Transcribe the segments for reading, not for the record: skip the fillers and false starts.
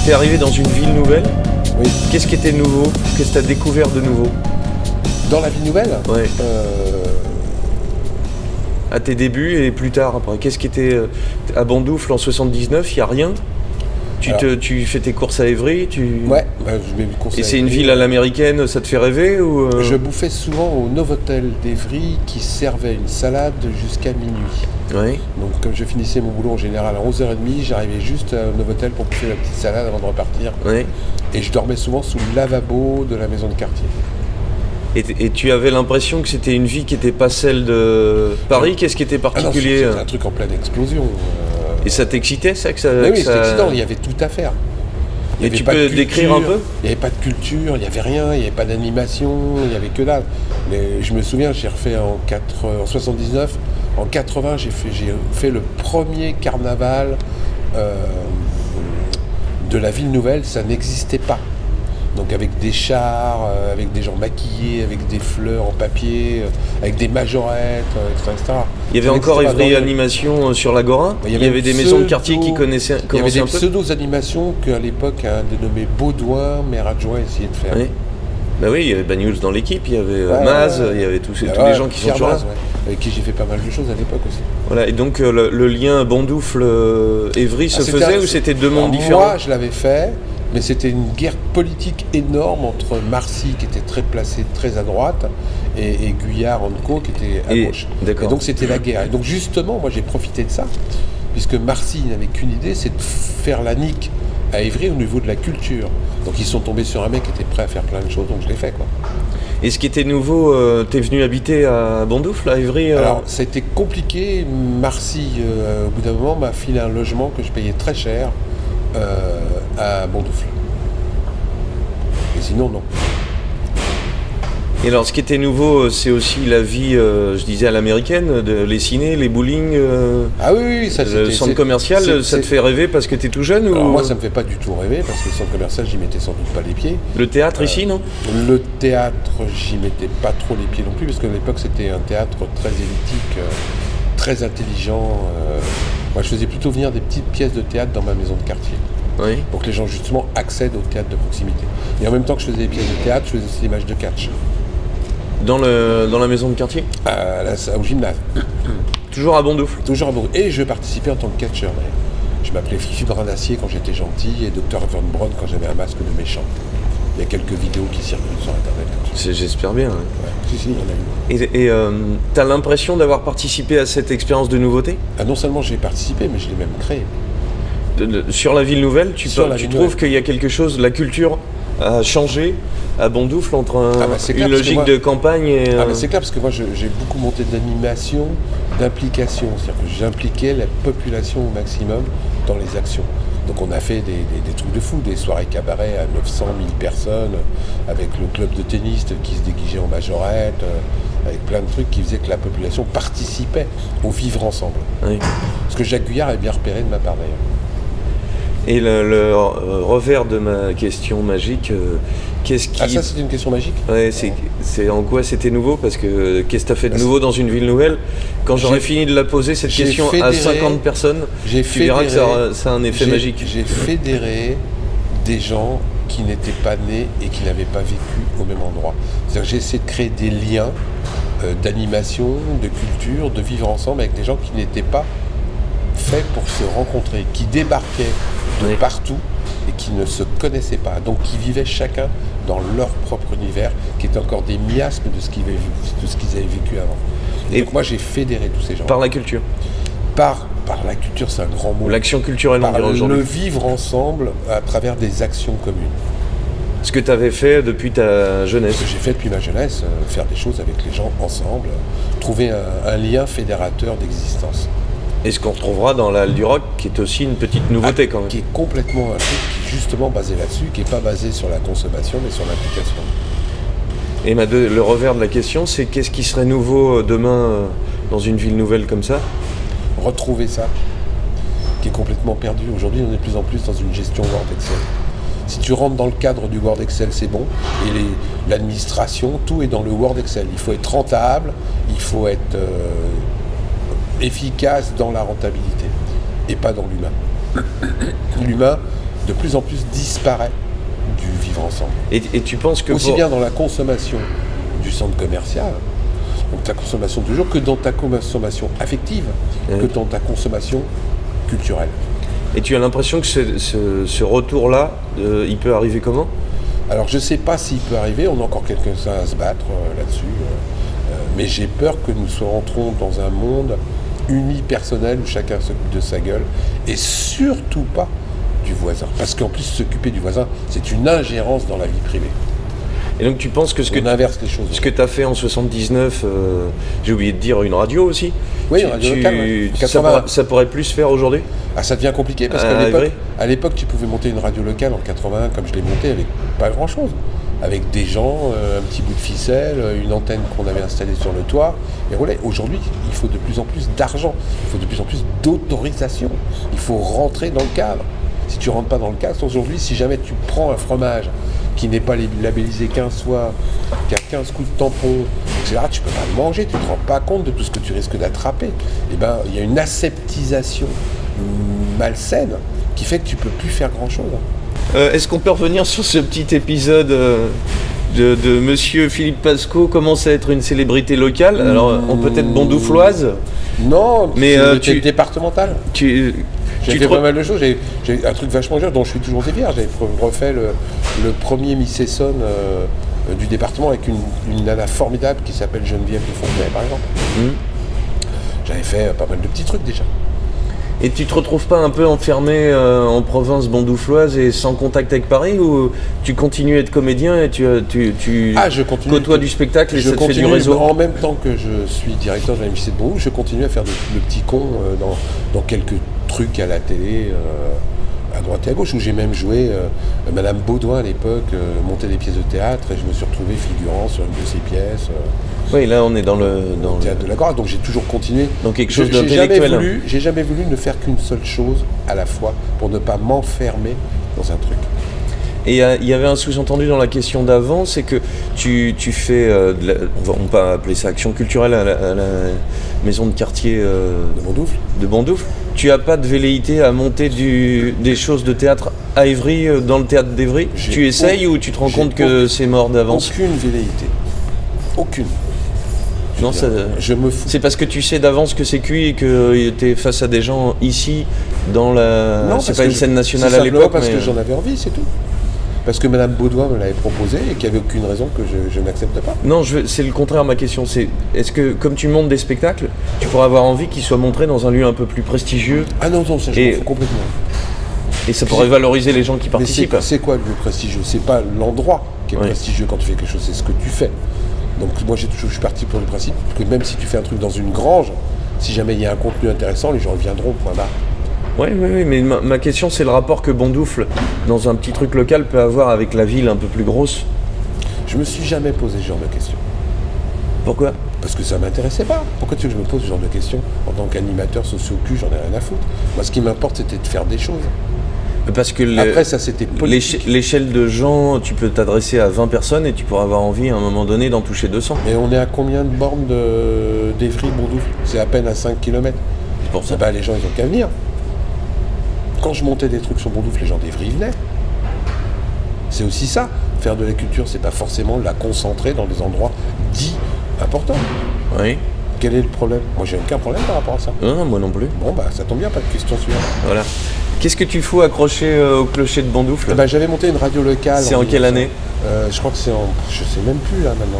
T'es arrivé dans une ville nouvelle. Oui. Qu'est-ce qui était nouveau? Qu'est-ce que t'as découvert de nouveau? Dans la ville nouvelle? Ouais. À tes débuts et plus tard après. Qu'est-ce qui était à Bandoufle en 79? Il n'y a rien? Tu fais tes courses à Évry? Ouais, je mets mes courses à Et c'est Évry. une ville à l'américaine, ça te fait rêver ou Je bouffais souvent au Novotel d'Évry qui servait une salade jusqu'à minuit. Ouais. Donc comme je finissais mon boulot en général à 11h30, j'arrivais juste au Novotel pour bouffer la petite salade avant de repartir. Ouais. Et je dormais souvent sous le lavabo de la maison de quartier. Et tu avais l'impression que c'était une vie qui n'était pas celle de Paris? Qu'est-ce qui était particulier? C'était un truc en pleine explosion. Et ça t'excitait ça que ça? Mais oui, que ça- c'était excitant, il y avait tout à faire. Il y Et avait tu pas de peux culture, décrire un peu? Il n'y avait pas de culture, il n'y avait rien, il n'y avait pas d'animation, il n'y avait que dalle. Mais je me souviens, j'ai refait en 79, en 80, j'ai fait le premier carnaval de la ville nouvelle, ça n'existait pas. Donc avec des chars, avec des gens maquillés, avec des fleurs en papier, avec des majorettes, etc. Il y avait Ça encore n'existait pas Évry dans le- Animation sur l'Agora? Il y avait des maisons de quartier qui connaissaient Il y avait des un peu? pseudo-animations qu'à l'époque un dénommé Baudouin, maire adjoint, essayait de faire. Oui. Bah oui, il y avait Bagnols dans l'équipe, il y avait Ouais, Maz, ouais. il y avait tous Ah les ouais, gens qui sont Pierre toujours là. Maz, ouais, avec qui j'ai fait pas mal de choses à l'époque aussi. Voilà, et donc le lien Bandoufle-Évry se faisait ou c'était deux mondes différents? Moi, je l'avais fait, mais c'était une guerre politique énorme entre Marcy, qui était très placé, très à droite, et Guyard Co, qui était à gauche. D'accord. Et donc c'était la guerre. Et donc justement, moi j'ai profité de ça, puisque Marcy n'avait qu'une idée, c'est de faire la nique à Évry au niveau de la culture. Donc ils sont tombés sur un mec qui était prêt à faire plein de choses, donc je l'ai fait quoi. Et ce qui était nouveau, t'es venu habiter à Bandoufle, à Évry Alors ça a été compliqué, Marcy au bout d'un moment m'a filé un logement que je payais très cher à Bandoufle. Et sinon non. Et alors ce qui était nouveau, c'est aussi la vie, je disais à l'américaine, les ciné, les bowling, Ah oui, ça le c'était... centre commercial, ça te fait rêver parce que t'es tout jeune Alors ou moi ça me fait pas du tout rêver, parce que le centre commercial j'y mettais sans doute pas les pieds. le théâtre ici, non? Le théâtre j'y mettais pas trop les pieds non plus, parce qu'à l'époque c'était un théâtre très élitique, très intelligent. Moi je faisais plutôt venir des petites pièces de théâtre dans ma maison de quartier, Oui. pour que les gens justement accèdent au théâtre de proximité. Et en même temps que je faisais des pièces de théâtre, je faisais aussi des matchs de catch. Dans la maison de quartier? Au gymnase. Toujours à Bandoufle? Toujours à Bordeaux. Et je participais en tant que catcheur d'ailleurs. Je m'appelais Fifi Brin d'Acier quand j'étais gentil et Dr Von Braun quand j'avais un masque de méchant. Il y a quelques vidéos qui circulent sur internet comme ça. J'espère bien. Ouais. Ouais. Si, il y en a eu. Et t'as l'impression d'avoir participé à cette expérience de nouveauté? Ah, non seulement j'ai participé, mais je l'ai même créé. Sur la ville nouvelle, tu Sur la trouves ville nouvelle. qu'il y a quelque chose, la culture a changé à Bandoufle entre c'est clair, une parce que logique moi- de campagne et... C'est clair parce que moi j'ai beaucoup monté d'animation, d'implication. C'est-à-dire que j'impliquais la population au maximum dans les actions. Donc on a fait des trucs de fou, des soirées cabaret à 900, 1000 personnes, avec le club de tennis qui se déguisait en majorette, avec plein de trucs qui faisaient que la population participait au vivre ensemble. Oui. Parce que Jacques Guyard est bien repéré de ma part d'ailleurs. Et le revers de ma question magique, qu'est-ce qui... Ah ça c'était une question magique? Ouais, c'est en quoi c'était nouveau? Parce que qu'est-ce que tu as fait de nouveau dans une ville nouvelle? Quand j'aurai fini de la poser, cette j'ai question à fédéré- 50 personnes, j'ai tu verras que ça a un effet magique. J'ai fédéré des gens qui n'étaient pas nés et qui n'avaient pas vécu au même endroit. C'est-à-dire que j'ai essayé de créer des liens d'animation, de culture, de vivre ensemble avec des gens qui n'étaient pas faits pour se rencontrer, qui débarquaient de Oui. partout et qui ne se connaissaient pas, donc qui vivaient chacun dans leur propre univers, qui étaient encore des miasmes de ce qu'ils avaient vécu avant. Et Et donc moi j'ai fédéré tous ces gens. Par la culture. Par la culture, c'est un grand mot. L'action culturelle, on Par dirait le aujourd'hui. vivre ensemble à travers des actions communes. Ce que tu avais fait depuis ta jeunesse. Ce que j'ai fait depuis ma jeunesse, faire des choses avec les gens ensemble, trouver un lien fédérateur d'existence. Et ce qu'on retrouvera dans la Halle du Rock, qui est aussi une petite nouveauté quand même. Qui est complètement un truc qui est justement basé là-dessus, qui n'est pas basé sur la consommation, mais sur l'implication. Et le revers de la question, c'est qu'est-ce qui serait nouveau demain dans une ville nouvelle comme ça? Retrouver ça, qui est complètement perdu. Aujourd'hui, on est de plus en plus dans une gestion Word Excel. Si tu rentres dans le cadre du Word Excel, c'est bon. Et l'administration, tout est dans le Word Excel. Il faut être rentable, il faut être efficace dans la rentabilité et pas dans l'humain. L'humain, de plus en plus disparaît du vivre ensemble. Et tu penses que aussi bien dans la consommation du centre commercial, donc ta consommation de jour, que dans ta consommation affective, que dans ta consommation culturelle. Et tu as l'impression que ce retour-là, il peut arriver comment ? Alors je ne sais pas s'il peut arriver, on a encore quelques-uns à se battre là-dessus, mais j'ai peur que nous rentrons dans un monde unipersonnel où chacun s'occupe de sa gueule, et surtout pas du voisin. Parce qu'en plus, s'occuper du voisin, c'est une ingérence dans la vie privée. Et donc tu penses que on inverse les choses. Ce que tu as fait en 79, j'ai oublié de dire, une radio aussi. Oui, une radio locale, ouais. Ça pourrait plus se faire aujourd'hui ? Ah, ça devient compliqué parce qu'à l'époque, tu pouvais monter une radio locale en 81 comme je l'ai monté avec pas grand-chose. Avec des gens, un petit bout de ficelle, une antenne qu'on avait installée sur le toit, et relais. Aujourd'hui, il faut de plus en plus d'argent, il faut de plus en plus d'autorisation. Il faut rentrer dans le cadre. Si tu rentres pas dans le cadre, aujourd'hui, si jamais tu prends un fromage qui n'est pas labellisé 15 fois, qui a 15 coups de tampon, etc., tu peux pas le manger, tu te rends pas compte de tout ce que tu risques d'attraper. Et ben, il y a une aseptisation malsaine qui fait que tu peux plus faire grand-chose. Est-ce qu'on peut revenir sur ce petit épisode de Monsieur Philippe Pascot commence à être une célébrité locale ? Alors, on peut être bondoufloise. Non, mais tu es départemental. J'ai fait pas mal de choses. J'ai un truc vachement dur dont je suis toujours fier. J'avais refait le premier Miss Essonne du département avec une nana formidable qui s'appelle Geneviève de Fontenay, par exemple. J'avais fait pas mal de petits trucs déjà. Et tu te retrouves pas un peu enfermé en province bondoufloise et sans contact avec Paris, ou tu continues à être comédien et tu côtoies du spectacle et ça te fait du réseau ? En même temps que je suis directeur de la MJC de Bondoufle, je continue à faire le petit con dans quelques trucs à la télé, à droite et à gauche, où j'ai même joué Madame Baudouin à l'époque, monter des pièces de théâtre, et je me suis retrouvé figurant sur une de ses pièces. Oui, là on est dans le théâtre de la Gare, donc j'ai toujours continué. Dans quelque chose d'intellectuel. J'ai jamais voulu ne faire qu'une seule chose à la fois pour ne pas m'enfermer dans un truc. Et il y avait un sous-entendu dans la question d'avant, c'est que tu fais, on va appeler ça action culturelle à la maison de quartier de Bondoufle. Tu n'as pas de velléité à monter des choses de théâtre à Évry, dans le théâtre d'Évry ? Tu essayes ou tu te rends compte que c'est mort d'avance ? Aucune velléité. Aucune. Non, je me fous. C'est parce que tu sais d'avance que c'est cuit et que tu es face à des gens ici dans la... Non, c'est pas une scène nationale à l'époque. C'est simplement parce que j'en avais envie, c'est tout. Parce que Madame Baudouin me l'avait proposé et qu'il n'y avait aucune raison que je n'accepte pas. Non, c'est le contraire ma question. Est-ce que comme tu montes des spectacles, tu pourrais avoir envie qu'ils soient montrés dans un lieu un peu plus prestigieux ? Ah non, ça je m'en fous complètement. Et ça pourrait valoriser les gens qui participent. C'est quoi le lieu prestigieux ? C'est pas l'endroit qui est prestigieux quand tu fais quelque chose, c'est ce que tu fais. Donc moi je suis parti pour le principe que même si tu fais un truc dans une grange, si jamais il y a un contenu intéressant, les gens viendront, point barre. Oui, mais ma question c'est le rapport que Bondoufle, dans un petit truc local, peut avoir avec la ville un peu plus grosse. Je me suis jamais posé ce genre de questions. Pourquoi ? Parce que ça m'intéressait pas. Pourquoi tu veux que je me pose ce genre de questions ? En tant qu'animateur socio-cul, j'en ai rien à foutre. Moi ce qui m'importe c'était de faire des choses. Parce que après ça c'était politique. L'échelle de gens, tu peux t'adresser à 20 personnes et tu pourras avoir envie à un moment donné d'en toucher 200. Mais on est à combien de bornes d'Évry, Bondoufle ? C'est à peine à 5 km. C'est pour ça. Les gens ils ont qu'à venir. Quand je montais des trucs sur Bondoufle, les gens d'Évry venaient. C'est aussi ça. Faire de la culture, c'est pas forcément la concentrer dans des endroits dits importants. Oui. Quel est le problème ? Moi j'ai aucun problème par rapport à ça. Non, moi non plus. Bon ça tombe bien, pas de question suivante. Voilà. Qu'est-ce que tu fous accroché au clocher de Bondoufle ? J'avais monté une radio locale. C'est en quelle année ? Je crois que c'est en... Je sais même plus là maintenant.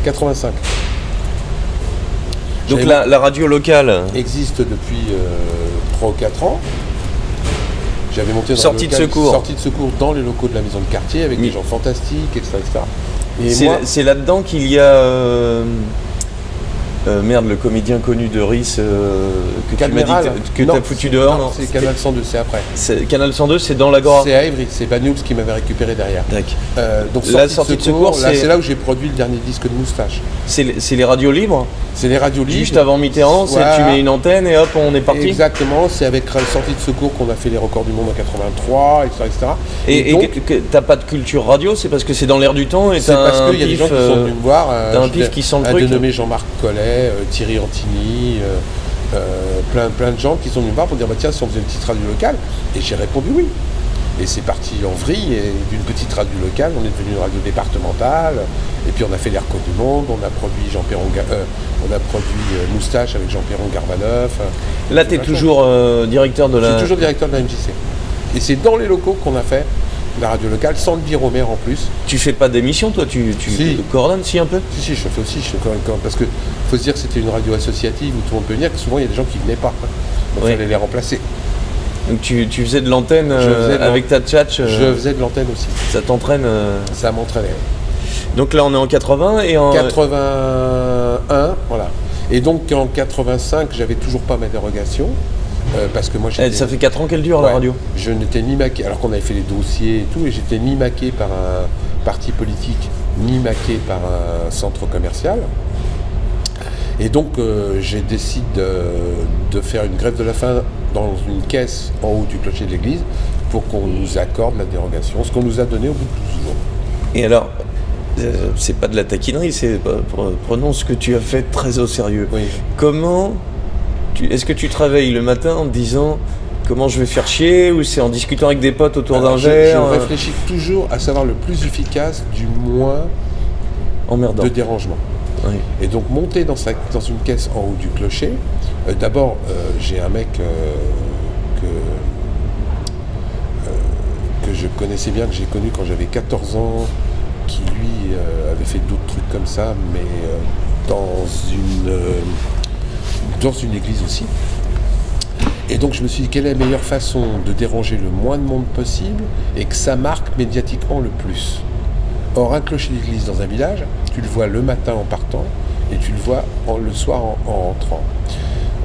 85. Donc la radio locale existe depuis 3 ou 4 ans. J'avais monté une sortie de secours dans les locaux de la maison de quartier avec des gens fantastiques, etc. Et c'est là-dedans qu'il y a... le comédien connu de Riss que tu m'as dit que tu as foutu dehors. Non, c'est Canal 102, c'est après. Canal 102, c'est dans l'Agora. C'est à Évry, c'est Banyuls qui m'avait récupéré derrière. Donc la sortie de secours, c'est là où j'ai produit le dernier disque de Moustache. C'est les radios libres. C'est les radios libres. Juste avant Mitterrand, tu mets une antenne et hop, on est parti. Exactement, c'est avec la sortie de secours qu'on a fait les records du monde en 83, etc. Et donc, t'as pas de culture radio, c'est parce que c'est dans l'air du temps et c'est parce qu'il y a des gens qui sont venus me voir. T'as un pif qui sent le truc. Un dénommé Jean-Marc Collet, Thierry Antini, plein de gens qui sont venus me voir pour dire tiens, si on faisait une petite radio locale, et j'ai répondu oui. Et c'est parti en vrille, et d'une petite radio locale, on est devenu une radio départementale, et puis on a fait l'Air Côte du Monde, on a produit Moustache avec Jean-Perron Garbaneuf. Là, tu es toujours directeur de la... Je suis toujours directeur de la MJC. Et c'est dans les locaux qu'on a fait la radio locale, sans le Biromère en plus. Tu fais pas d'émission, toi? Tu Si. coordonnes, si, un peu? Si, je fais aussi, parce que faut se dire que c'était une radio associative où tout le monde peut venir, que souvent il y a des gens qui venaient pas. Donc il fallait les remplacer. Donc tu faisais de l'antenne avec ta tchatch Je faisais de l'antenne aussi. Ça t'entraîne Ça m'entraînait. Donc là on est en 80 et en... 81, voilà. Et donc en 85, j'avais toujours pas ma dérogation. Parce que moi ça fait 4 ans qu'elle dure, la radio. Je n'étais ni maqué, alors qu'on avait fait les dossiers et tout, et j'étais ni maqué par un parti politique, ni maqué par un centre commercial. Et donc j'ai décidé de faire une grève de la faim dans une caisse en haut du clocher de l'église pour qu'on nous accorde la dérogation, ce qu'on nous a donné au bout de 12 jours. Et alors, c'est pas de la taquinerie, prenons ce que tu as fait très au sérieux. Oui. Est-ce que tu travailles le matin en te disant comment je vais faire chier, ou c'est en discutant avec des potes autour d'un verre? Je réfléchis toujours à savoir le plus efficace du moins emmerdant de dérangement. Oui. Et donc monter dans une caisse en haut du clocher, d'abord j'ai un mec que je connaissais bien, que j'ai connu quand j'avais 14 ans, qui lui avait fait d'autres trucs comme ça, mais dans une église aussi. Et donc je me suis dit, quelle est la meilleure façon de déranger le moins de monde possible et que ça marque médiatiquement le plus. Or, un clocher d'église dans un village, tu le vois le matin en partant et tu le vois le soir en rentrant.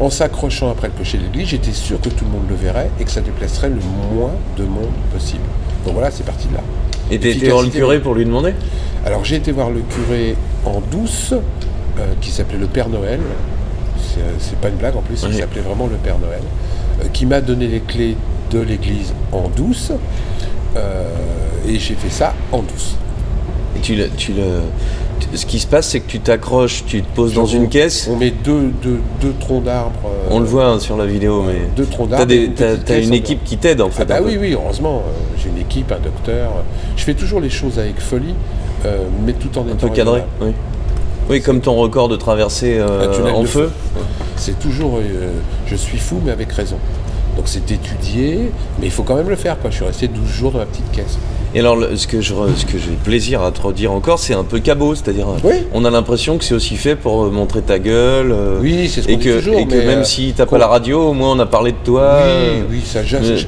En s'accrochant après le clocher d'église, j'étais sûr que tout le monde le verrait et que ça déplacerait le moins de monde possible. Donc voilà, c'est parti de là. Et tu étais voir le curé pour lui demander? Alors j'ai été voir le curé en douce, qui s'appelait le Père Noël. C'est pas une blague en plus, il s'appelait vraiment le Père Noël, qui m'a donné les clés de l'église en douce, et j'ai fait ça en douce. Et ce qui se passe, c'est que tu t'accroches, tu te poses dans une caisse. On met deux troncs d'arbres. On le voit sur la vidéo, mais 2 troncs d'arbres. T'as une équipe qui t'aide en fait. Ah bah oui, heureusement. J'ai une équipe, un docteur. Je fais toujours les choses avec folie, mais tout en étant un peu cadré. Oui, comme ton record de traversée en feu. C'est toujours, je suis fou, mais avec raison. Donc c'est étudié, mais il faut quand même le faire, quoi. Je suis resté 12 jours dans la petite caisse. Et alors, ce que j'ai plaisir à te redire encore, c'est un peu cabot, c'est-à-dire on a l'impression que c'est aussi fait pour montrer ta gueule. Oui, c'est ce qu'on dit toujours. Et que même si t'as pas la radio, au moins on a parlé de toi. Oui, ça j'assume.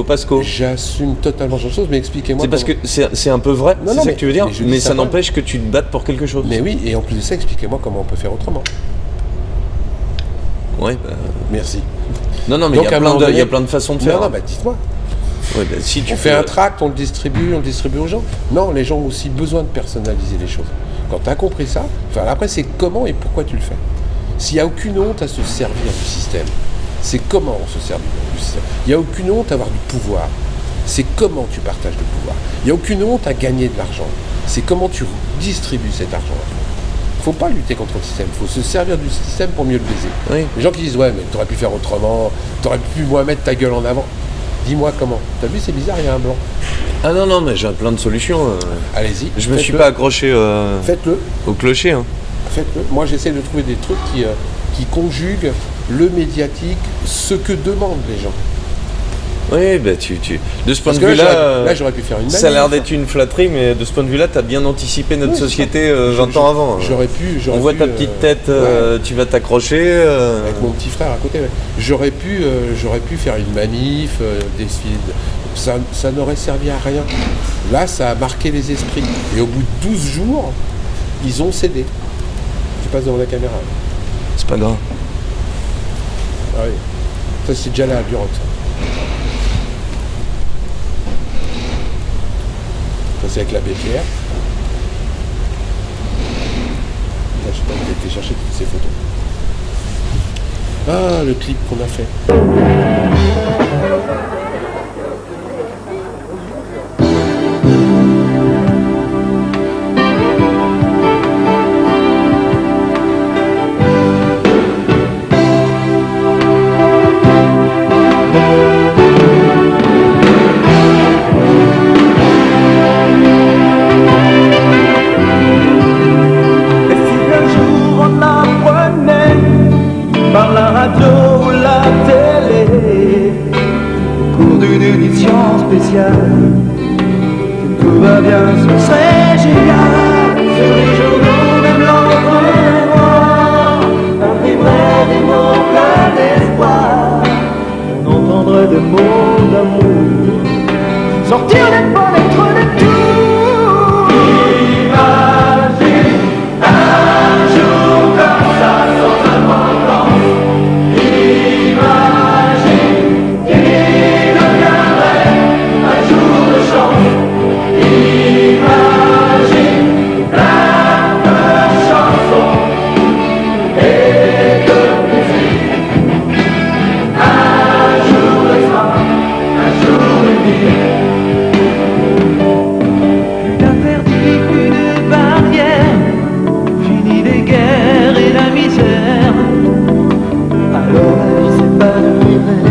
Pasco. J'assume totalement cette chose, mais expliquez-moi. C'est parce que c'est un peu vrai, c'est ça que tu veux dire, mais ça n'empêche que tu te battes pour quelque chose. Mais oui, et en plus de ça, expliquez-moi comment on peut faire autrement. Ouais. Merci. Non, mais il y a plein de façons de faire. Non, dites-moi. Ouais, si tu fais un tract, on le distribue aux gens. Non, les gens ont aussi besoin de personnaliser les choses. Quand tu as compris ça, après c'est comment et pourquoi tu le fais. S'il n'y a aucune honte à se servir du système, c'est comment on se sert du système. Il n'y a aucune honte à avoir du pouvoir, c'est comment tu partages le pouvoir. Il n'y a aucune honte à gagner de l'argent, c'est comment tu distribues cet argent-là. Il ne faut pas lutter contre le système, il faut se servir du système pour mieux le baiser. Oui. Les gens qui disent ouais mais t'aurais pu faire autrement, t'aurais pu moins mettre ta gueule en avant. Dis-moi comment. T'as vu, c'est bizarre, il y a un blanc. Ah non, mais j'ai plein de solutions. Allez-y. Je me suis pas accroché Faites-le. Au clocher. Faites-le. Moi j'essaie de trouver des trucs qui conjuguent le médiatique, ce que demandent les gens. Oui, de ce point de vue-là, là j'aurais pu faire une manif. Ça a l'air d'être une flatterie, mais de ce point de vue-là, tu as bien anticipé notre société 20 ans avant. On voit ta petite tête, tu vas t'accrocher. Avec mon petit frère à côté. Ouais. J'aurais pu faire une manif, décider. Ça n'aurait servi à rien. Là, ça a marqué les esprits. Et au bout de 12 jours, ils ont cédé. Tu passes devant la caméra. C'est pas grave. Ah oui. Ça, c'est déjà là à Duroc. Ça, c'est avec la BPR. Là, je sais pas, on a été chercher toutes ces photos. Ah, le clip qu'on a fait. va bien, ce serait génial. Sur les journaux, même l'entre-moi imprimerait des mots pleins d'espoir. On entendrait des mots d'amour sortir des fenêtres de tout. Imagine un jour comme ça sans importance. Imagine qu'il deviendrait un jour de chance. Imagine plein de chansons et de musique. Un jour de soir, un jour de nuit. Plus d'interdits, plus de barrières, fini les guerres et la misère. Alors c'est pas de rêver,